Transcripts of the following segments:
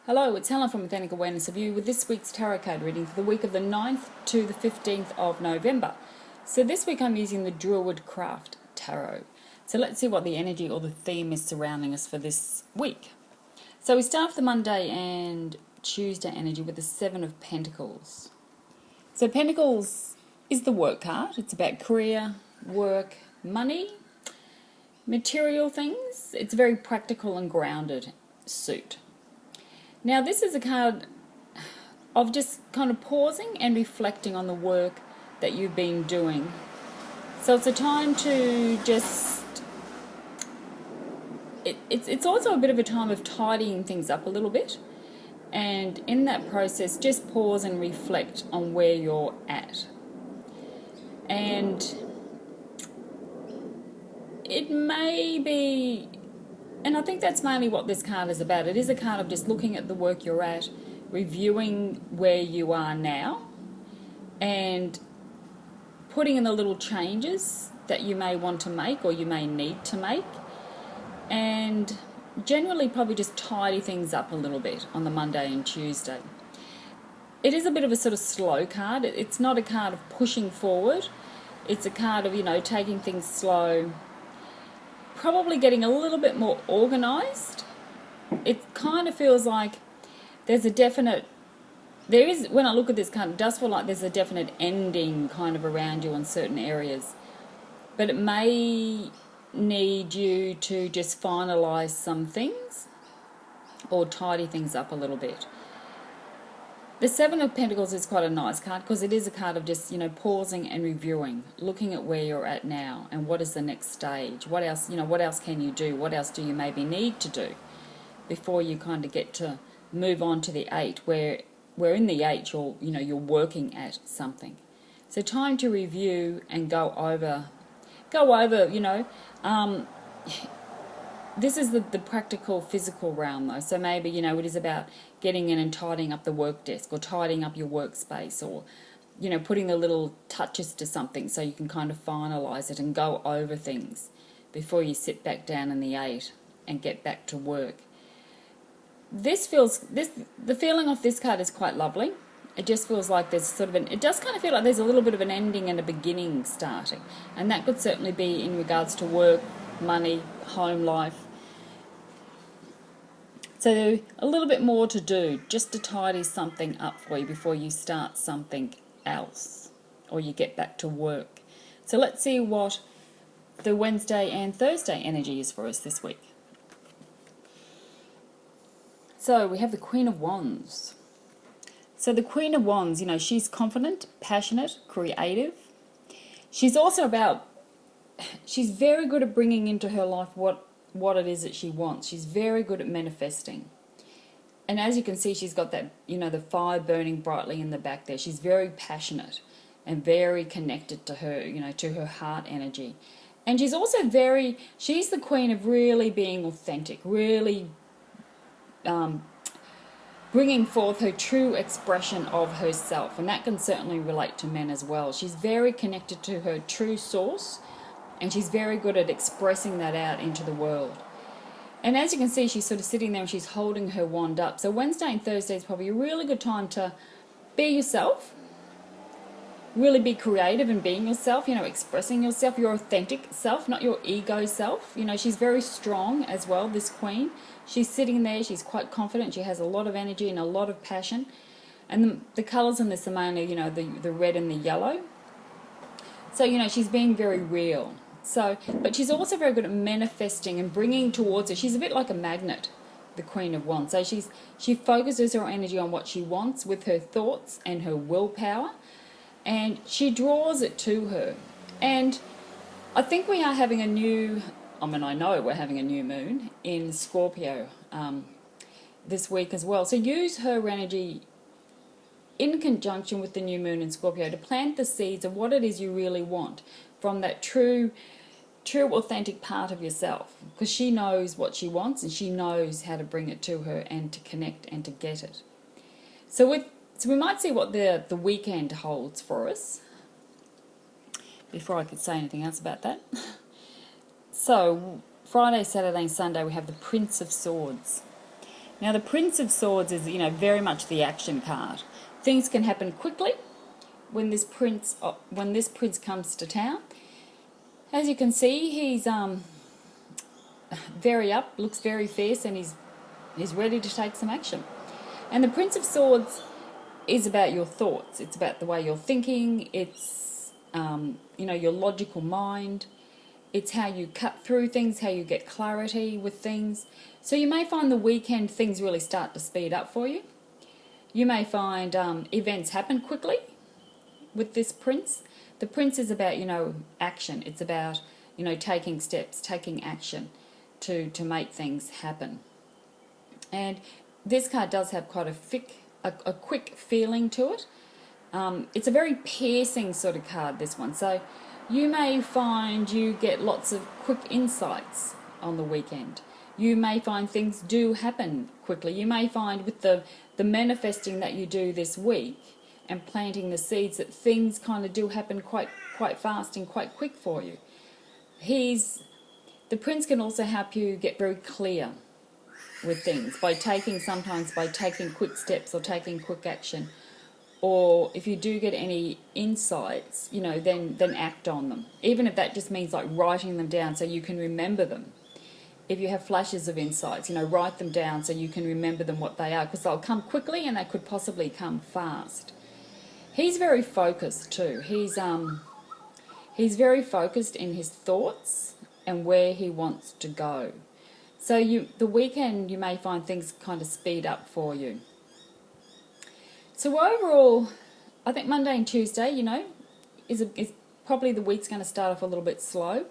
Hello, it's Helen from Authentic Awareness of You with this week's tarot card reading for the week of the 9th to the 15th of November. So this week I'm using the Druid Craft Tarot. So let's see what the energy or the theme is surrounding us for this week. So we start with the Monday and Tuesday energy with the Seven of Pentacles. So Pentacles is the work card. It's about career, work, money, material things. It's a very practical and grounded suit. Now this is a card of just kind of pausing and reflecting on the work that you've been doing. So it's a time to just, it's also a bit of a time of tidying things up a little bit. And in that process, just pause and reflect on where you're at. And it may be, and I think that's mainly what this card is about. It is a card of just looking at the work you're at, reviewing where you are now, and putting in the little changes that you may want to make or you may need to make, and generally probably just tidy things up a little bit on the Monday and Tuesday. It is a bit of a sort of slow card. It's not a card of pushing forward. It's a card of, taking things slow, probably getting a little bit more organized. It kind of feels like there's a definite, when I look at this card, it does feel like there's a definite ending kind of around you in certain areas. But it may need you to just finalize some things or tidy things up a little bit. The Seven of Pentacles is quite a nice card because it is a card of just, pausing and reviewing, looking at where you're at now and what is the next stage. What else, what else can you do? What else do you maybe need to do before you kind of get to move on to the 8, where in the 8 you're working at something. So time to review and go over, this is the practical, physical realm, though. So maybe, it is about getting in and tidying up the work desk or tidying up your workspace or, putting the little touches to something so you can kind of finalise it and go over things before you sit back down in the 8 and get back to work. The feeling of this card is quite lovely. It just feels like there's it does kind of feel like there's a little bit of an ending and a beginning starting. And that could certainly be in regards to work, money, home life. So a little bit more to do just to tidy something up for you before you start something else or you get back to work. So let's see what the Wednesday and Thursday energy is for us this week. So we have the Queen of Wands. So the Queen of Wands, she's confident, passionate, creative. She's also she's very good at bringing into her life what it is that she wants. She's very good at manifesting. And as you can see, she's got that, the fire burning brightly in the back there. She's very passionate and very connected to her, to her heart energy. And she's also she's the queen of really being authentic, really bringing forth her true expression of herself. And that can certainly relate to men as well. She's very connected to her true source, and she's very good at expressing that out into the world. And as you can see, she's sort of sitting there and she's holding her wand up. So Wednesday and Thursday is probably a really good time to be yourself, really be creative in being yourself, expressing yourself, your authentic self, not your ego self. She's very strong as well, this queen. She's sitting there, she's quite confident, she has a lot of energy and a lot of passion. And the colours in this are mainly, the red and the yellow. So, she's being very real. So, but she's also very good at manifesting and bringing towards her. She's a bit like a magnet, the Queen of Wands. So she focuses her energy on what she wants with her thoughts and her willpower, and she draws it to her. And I think we are having I know we're having a new moon in Scorpio this week as well. So use her energy in conjunction with the new moon in Scorpio to plant the seeds of what it is you really want from that true authentic part of yourself, because she knows what she wants and she knows how to bring it to her and to connect and to get it. So we might see what the weekend holds for us before I could say anything else about that. So Friday, Saturday and Sunday we have the Prince of Swords. Now the Prince of Swords is, you know, very much the action card. Things can happen quickly when this prince comes to town. As you can see, he's very up, looks very fierce, and he's ready to take some action. And the Prince of Swords is about your thoughts. It's about the way you're thinking. It's you know, your logical mind. It's how you cut through things, how you get clarity with things. So you may find the weekend things really start to speed up for you. You may find events happen quickly with this prince. The prince is about, you know, action. It's about, you know, taking steps, taking action to make things happen. And this card does have quite a quick feeling to it. It's a very piercing sort of card, this one. So you may find you get lots of quick insights on the weekend. You may find things do happen quickly. You may find with the manifesting that you do this week and planting the seeds that things kind of do happen quite fast and quite quick for you. The prince can also help you get very clear with things sometimes by taking quick steps or taking quick action. Or if you do get any insights, you know, then act on them. Even if that just means like writing them down so you can remember them. If you have flashes of insights, you know, write them down so you can remember them what they are, because they'll come quickly and they could possibly come fast. He's very focused too. He's very focused in his thoughts and where he wants to go. So the weekend you may find things kind of speed up for you. So overall, I think Monday and Tuesday, you know, is probably the week's going to start off a little bit slow.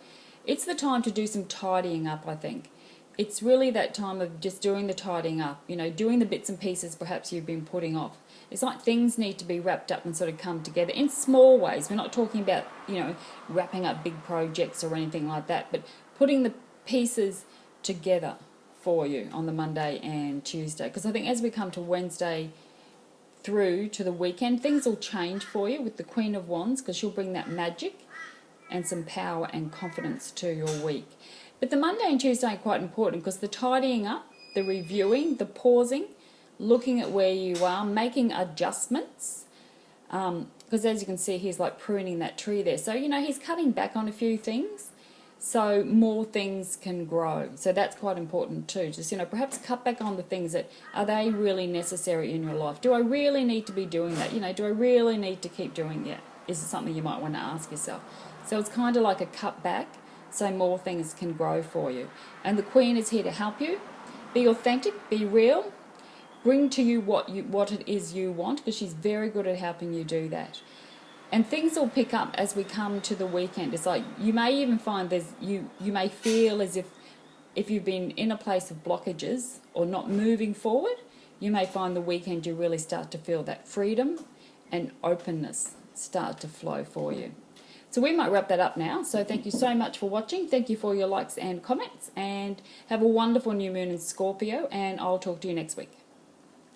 It's the time to do some tidying up, I think. It's really that time of just doing the tidying up, you know, doing the bits and pieces perhaps you've been putting off. It's like things need to be wrapped up and sort of come together in small ways. We're not talking about, you know, wrapping up big projects or anything like that, but putting the pieces together for you on the Monday and Tuesday. Because I think as we come to Wednesday through to the weekend, things will change for you with the Queen of Wands, because she'll bring that magic and some power and confidence to your week. But the Monday and Tuesday are quite important, because the tidying up, the reviewing, the pausing, looking at where you are, making adjustments, because as you can see, he's like pruning that tree there. So, you know, he's cutting back on a few things so more things can grow. So that's quite important too. Just, you know, perhaps cut back on the things that, are they really necessary in your life? Do I really need to be doing that? You know, do I really need to keep doing that? Is it something you might want to ask yourself? So it's kind of like a cut back so more things can grow for you. And the Queen is here to help you. Be authentic, be real, bring to you what it is you want, because she's very good at helping you do that. And things will pick up as we come to the weekend. It's like you may even find you may feel as if you've been in a place of blockages or not moving forward, you may find the weekend you really start to feel that freedom and openness start to flow for you. So we might wrap that up now. So thank you so much for watching. Thank you for your likes and comments, and have a wonderful new moon in Scorpio, and I'll talk to you next week.